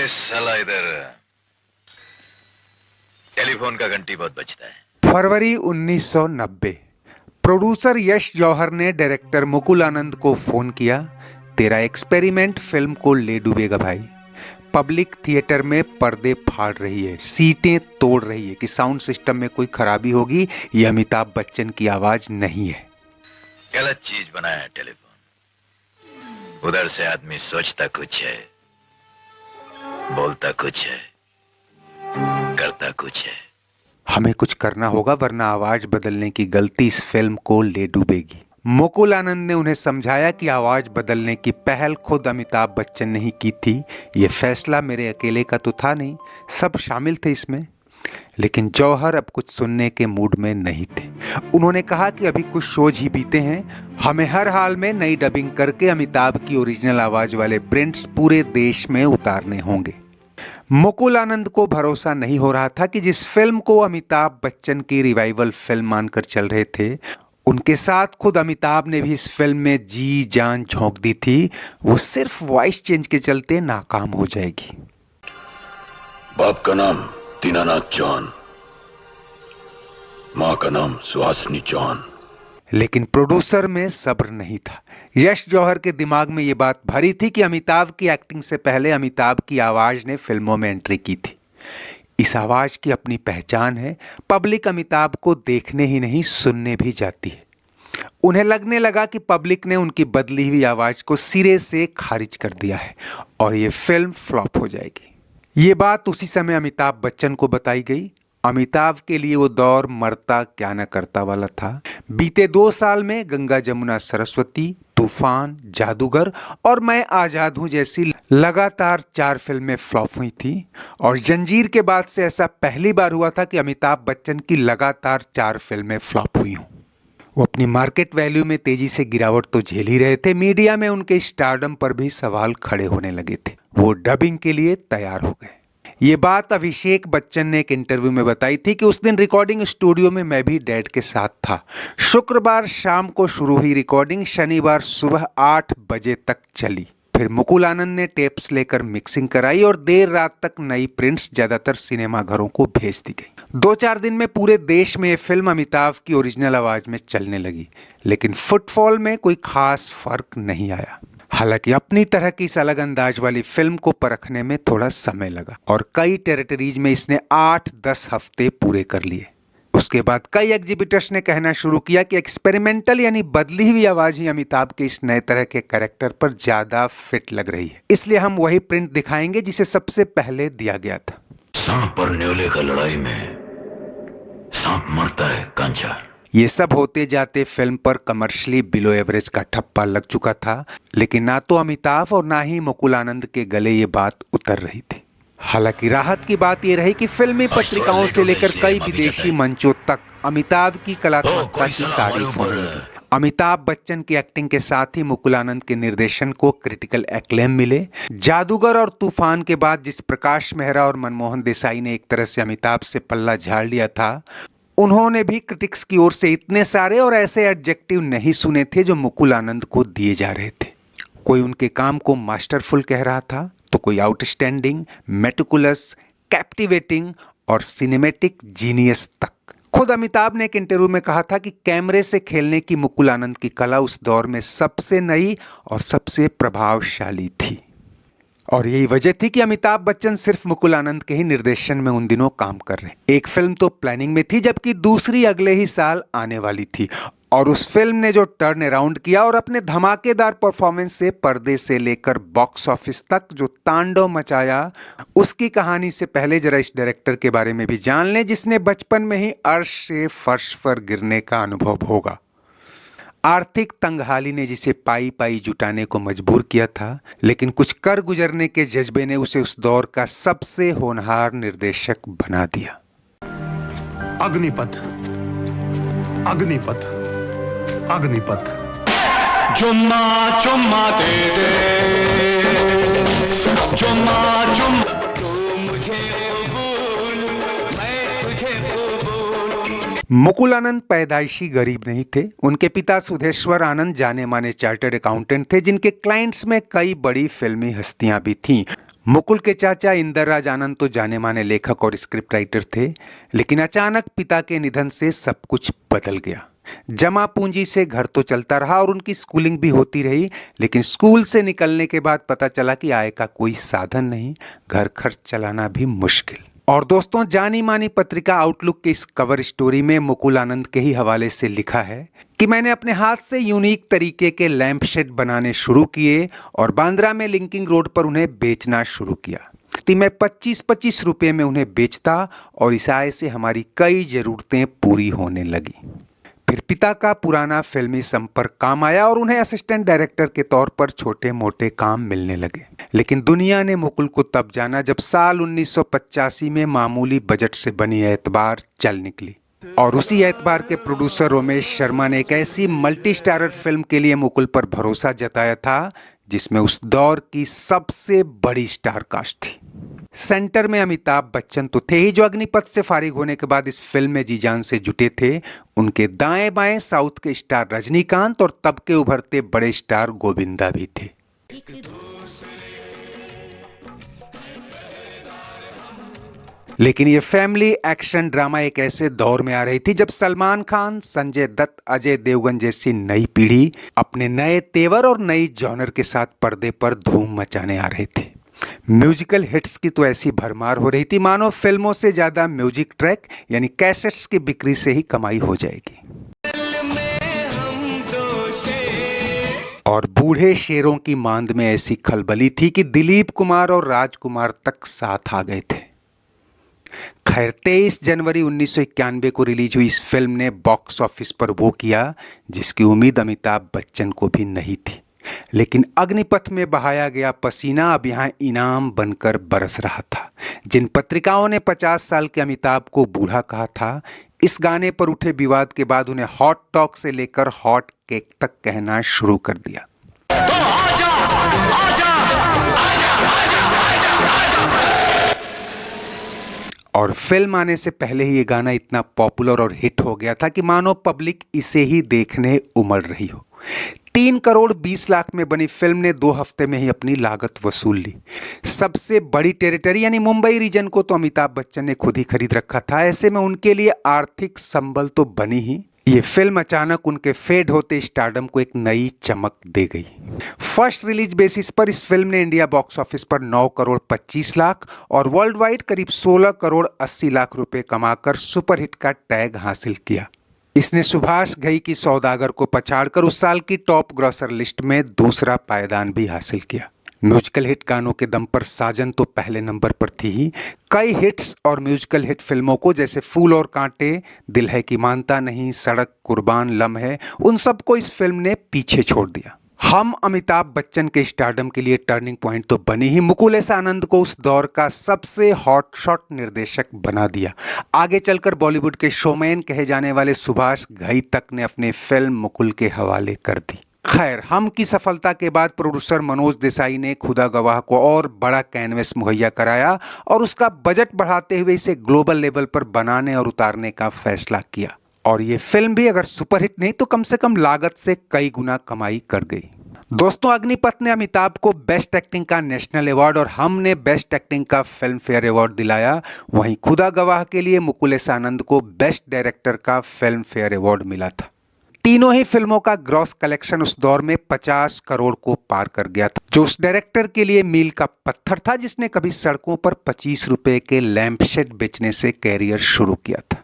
साला इधर टेलीफोन का घंटी बहुत बजता है। फरवरी 1990। प्रोड्यूसर यश जौहर ने डायरेक्टर मुकुल आनंद को फोन किया। तेरा एक्सपेरिमेंट फिल्म को ले डूबेगा भाई। पब्लिक थिएटर में पर्दे फाड़ रही है, सीटें तोड़ रही है कि साउंड सिस्टम में कोई खराबी होगी। ये अमिताभ बच्चन की आवाज नहीं है। गलत चीज बनाया है टेलीफोन। उधर से आदमी सोचता कुछ है, बोलता कुछ है, करता कुछ है। हमें कुछ करना होगा वरना आवाज बदलने की गलती इस फिल्म को ले डूबेगी। मुकुल आनंद ने उन्हें समझाया कि आवाज बदलने की पहल खुद अमिताभ बच्चन ने ही की थी। ये फैसला मेरे अकेले का तो था नहीं, सब शामिल थे इसमें। लेकिन जौहर अब कुछ सुनने के मूड में नहीं थे। उन्होंने कहा कि अभी कुछ शोज ही बीते हैं, हमें हर हाल में नई डबिंग करके अमिताभ की ओरिजिनल आवाज वाले प्रिंट्स पूरे देश में उतारने होंगे। मुकुल आनंद को भरोसा नहीं हो रहा था कि जिस फिल्म को अमिताभ बच्चन की रिवाइवल फिल्म मानकर चल रहे थे, उनके साथ खुद अमिताभ ने भी इस फिल्म में जी जान झोंक दी थी, वो सिर्फ वॉइस चेंज के चलते नाकाम हो जाएगी। बाप का नाम दीनानाथ चौहान, मां का नाम सुहासिनी चौहान। लेकिन प्रोड्यूसर में सब्र नहीं था। यश जौहर के दिमाग में ये बात भरी थी कि अमिताभ की एक्टिंग से पहले अमिताभ की आवाज ने फिल्मों में एंट्री की थी। इस आवाज की अपनी पहचान है। पब्लिक अमिताभ को देखने ही नहीं सुनने भी जाती है। उन्हें लगने लगा कि पब्लिक ने उनकी बदली हुई आवाज को सिरे से खारिज कर दिया है और ये फिल्म फ्लॉप हो जाएगी। ये बात उसी समय अमिताभ बच्चन को बताई गई। अमिताभ के लिए वो दौर मरता क्या न करता वाला था। बीते 2 साल में गंगा जमुना सरस्वती, तूफान, जादूगर और मैं आजाद हूं जैसी लगातार 4 फिल्में फ्लॉप हुई थी। और जंजीर के बाद से ऐसा पहली बार हुआ था कि अमिताभ बच्चन की लगातार 4 फिल्में फ्लॉप हुई हों। वो अपनी मार्केट वैल्यू में तेजी से गिरावट तो झेल ही रहे थे, मीडिया में उनके स्टारडम पर भी सवाल खड़े होने लगे थे। वो डबिंग के लिए तैयार हो गए। ये बात अभिषेक बच्चन ने एक इंटरव्यू में बताई थी कि उस दिन रिकॉर्डिंग स्टूडियो में मैं भी डैड के साथ था। शुक्रवार शाम को शुरू हुई रिकॉर्डिंग शनिवार सुबह 8 बजे तक चली। फिर मुकुल आनंद ने टेप्स लेकर मिक्सिंग कराई और देर रात तक नई प्रिंट्स ज्यादातर सिनेमा घरों को भेज दी गई। 2-4 दिन में पूरे देश में ये फिल्म अमिताभ की ओरिजिनल आवाज में चलने लगी, लेकिन फुटफॉल में कोई खास फर्क नहीं आया। हालांकि अपनी तरह की इस अलग अंदाज वाली फिल्म को परखने में थोड़ा समय लगा और कई टेरिटरीज में इसने 8-10 हफ्ते पूरे कर लिए। उसके बाद कई एग्जिबिटर्स ने कहना शुरू किया कि एक्सपेरिमेंटल यानी बदली हुई आवाज ही अमिताभ के इस नए तरह के कैरेक्टर पर ज्यादा फिट लग रही है। इसलिए हम वही प्रिंट दिखाएंगे जिसे सबसे पहले दिया गया था। सांप और न्योले का लड़ाई में सांप मरता है कांचा। ये सब होते जाते फिल्म पर कमर्शियली बिलो एवरेज का ठप्पा लग चुका था, लेकिन ना तो अमिताभ और ना ही मुकुल आनंद के गले ये बात उतर रही थी। हालांकि राहत की बात ये रही कि फिल्मी पत्रिकाओं से लेकर कई विदेशी मंचों तक अमिताभ की कलात्मकता की तारीफ होने लगी। अमिताभ बच्चन की एक्टिंग के साथ ही मुकुल आनंद के निर्देशन को क्रिटिकल एक्लेम मिले। जादूगर और तूफान के बाद जिस प्रकाश मेहरा और मनमोहन देसाई ने एक तरह से अमिताभ से पल्ला झाड़ लिया था, उन्होंने भी क्रिटिक्स की ओर से इतने सारे और ऐसे एडजेक्टिव नहीं सुने थे जो मुकुल आनंद को दिए जा रहे थे। कोई उनके काम को मास्टरफुल कह रहा था तो कोई आउटस्टैंडिंग, मेटिकुलस, कैप्टिवेटिंग और सिनेमैटिक जीनियस तक। खुद अमिताभ ने एक इंटरव्यू में कहा था कि कैमरे से खेलने की मुकुल आनंद की कला उस दौर में सबसे नई और सबसे प्रभावशाली थी। और यही वजह थी कि अमिताभ बच्चन सिर्फ मुकुल आनंद के ही निर्देशन में उन दिनों काम कर रहे। एक फिल्म तो प्लानिंग में थी जबकि दूसरी अगले ही साल आने वाली थी। और उस फिल्म ने जो टर्न अराउंड किया और अपने धमाकेदार परफॉर्मेंस से पर्दे से लेकर बॉक्स ऑफिस तक जो तांडव मचाया, उसकी कहानी से पहले जरा इस डायरेक्टर के बारे में भी जान लें जिसने बचपन में ही अर्श से फर्श पर गिरने का अनुभव होगा। आर्थिक तंगहाली ने जिसे पाई पाई जुटाने को मजबूर किया था, लेकिन कुछ कर गुजरने के जज्बे ने उसे उस दौर का सबसे होनहार निर्देशक बना दिया। अग्निपथ, अग्निपथ, अग्निपथ। चुम्मा चुम्मा दे दे, चुम्मा चुम्मा मुकुल आनंद पैदाइशी गरीब नहीं थे। उनके पिता सुधेश्वर आनंद जाने माने चार्टर्ड अकाउंटेंट थे जिनके क्लाइंट्स में कई बड़ी फिल्मी हस्तियां भी थीं। मुकुल के चाचा इंदर राज आनंद तो जाने माने लेखक और स्क्रिप्ट राइटर थे, लेकिन अचानक पिता के निधन से सब कुछ बदल गया। जमा पूंजी से घर तो चलता रहा और उनकी स्कूलिंग भी होती रही, लेकिन स्कूल से निकलने के बाद पता चला कि आय का कोई साधन नहीं, घर खर्च चलाना भी मुश्किल। और दोस्तों, जानी मानी पत्रिका आउटलुक के इस कवर स्टोरी में मुकुल आनंद के ही हवाले से लिखा है कि मैंने अपने हाथ से यूनिक तरीके के लैंप शेड बनाने शुरू किए और बांद्रा में लिंकिंग रोड पर उन्हें बेचना शुरू किया। मैं 25-25 रुपए में उन्हें बेचता और इस आय से हमारी कई जरूरतें पूरी होने लगी। फिर पिता का पुराना फिल्मी संपर्क काम आया और उन्हें असिस्टेंट डायरेक्टर के तौर पर छोटे मोटे काम मिलने लगे। लेकिन दुनिया ने मुकुल को तब जाना जब साल 1985 में मामूली बजट से बनी एतबार चल निकली और उसी एतबार के प्रोड्यूसर रोमेश शर्मा ने एक ऐसी मल्टी स्टारर फिल्म के लिए मुकुल पर भरोसा जताया था जिसमें उस दौर की सबसे बड़ी स्टार कास्ट थी। सेंटर में अमिताभ बच्चन तो थे ही, जो अग्निपथ से फारिग होने के बाद इस फिल्म में जी जान से जुटे थे। उनके दाएं बाएं साउथ के स्टार रजनीकांत और तब के उभरते बड़े स्टार गोविंदा भी थे। लेकिन ये फैमिली एक्शन ड्रामा एक ऐसे दौर में आ रही थी जब सलमान खान, संजय दत्त, अजय देवगन जैसी नई पीढ़ी अपने नए तेवर और नई जॉनर के साथ पर्दे पर धूम मचाने आ रहे थे। म्यूजिकल हिट्स की तो ऐसी भरमार हो रही थी मानो फिल्मों से ज्यादा म्यूजिक ट्रैक यानी कैसेट्स की बिक्री से ही कमाई हो जाएगी। और बूढ़े शेरों की मांद में ऐसी खलबली थी कि दिलीप कुमार और राजकुमार तक साथ आ गए थे। खैर, 23 जनवरी 1991 को रिलीज हुई इस फिल्म ने बॉक्स ऑफिस पर वो किया जिसकी उम्मीद अमिताभ बच्चन को भी नहीं थी। लेकिन अग्निपथ में बहाया गया पसीना अब यहाँ इनाम बनकर बरस रहा था। जिन पत्रिकाओं ने 50 साल के अमिताभ को बूढ़ा कहा था, इस गाने पर उठे विवाद के बाद उन्हें हॉट टॉक से लेकर हॉट केक तक कहना शुरू कर दिया। और फिल्म आने से पहले ही ये गाना इतना पॉपुलर और हिट हो गया था कि मानो पब्लिक इसे ही देखने उमड़ रही हो। 3 करोड़ 20 लाख में बनी फिल्म ने 2 हफ्ते में ही अपनी लागत वसूल ली। सबसे बड़ी टेरिटरी यानी मुंबई रीजन को तो अमिताभ बच्चन ने खुद ही खरीद रखा था। ऐसे में उनके लिए आर्थिक संबल तो बनी ही, ये फिल्म अचानक उनके फेड होते स्टारडम को एक नई चमक दे गई। फर्स्ट रिलीज बेसिस पर इस फिल्म ने इंडिया बॉक्स ऑफिस पर 9 करोड़ 25 लाख और वर्ल्ड वाइड करीब 16 करोड़ 80 लाख रुपए कमाकर सुपरहिट का टैग हासिल किया। इसने सुभाष घई की सौदागर को पछाड़कर उस साल की टॉप ग्रॉसर लिस्ट में दूसरा पायदान भी हासिल किया। म्यूजिकल हिट गानों के दम पर साजन तो पहले नंबर पर थी ही। कई हिट्स और म्यूजिकल हिट फिल्मों को जैसे फूल और कांटे, दिल है कि मानता नहीं, सड़क, कुर्बान, लम्हे, उन सबको इस फिल्म ने पीछे छोड़ दिया। हम अमिताभ बच्चन के स्टारडम के लिए टर्निंग पॉइंट तो बनी ही, मुकुल एस आनंद को उस दौर का सबसे हॉट शॉट निर्देशक बना दिया। आगे चलकर बॉलीवुड के शोमैन कहे जाने वाले सुभाष घई तक ने अपनी फिल्म मुकुल के हवाले कर दी। खैर, हम की सफलता के बाद प्रोड्यूसर मनोज देसाई ने खुदा गवाह को और बड़ा कैनवस मुहैया कराया और उसका बजट बढ़ाते हुए इसे ग्लोबल लेवल पर बनाने और उतारने का फैसला किया। और ये फिल्म भी अगर सुपरहिट नहीं तो कम से कम लागत से कई गुना कमाई कर गई। दोस्तों, अग्निपथ ने अमिताभ को बेस्ट एक्टिंग का नेशनल अवार्ड और हमने बेस्ट एक्टिंग का फिल्म फेयर अवार्ड दिलाया। वहीं खुदा गवाह के लिए मुकुल एस आनंद को बेस्ट डायरेक्टर का फिल्म फेयर अवार्ड मिला था। तीनों ही फिल्मों का ग्रॉस कलेक्शन उस दौर में 50 करोड़ को पार कर गया था, जो उस डायरेक्टर के लिए मील का पत्थर था जिसने कभी सड़कों पर 25 रुपए के लैंप शेड बेचने से कैरियर शुरू किया था।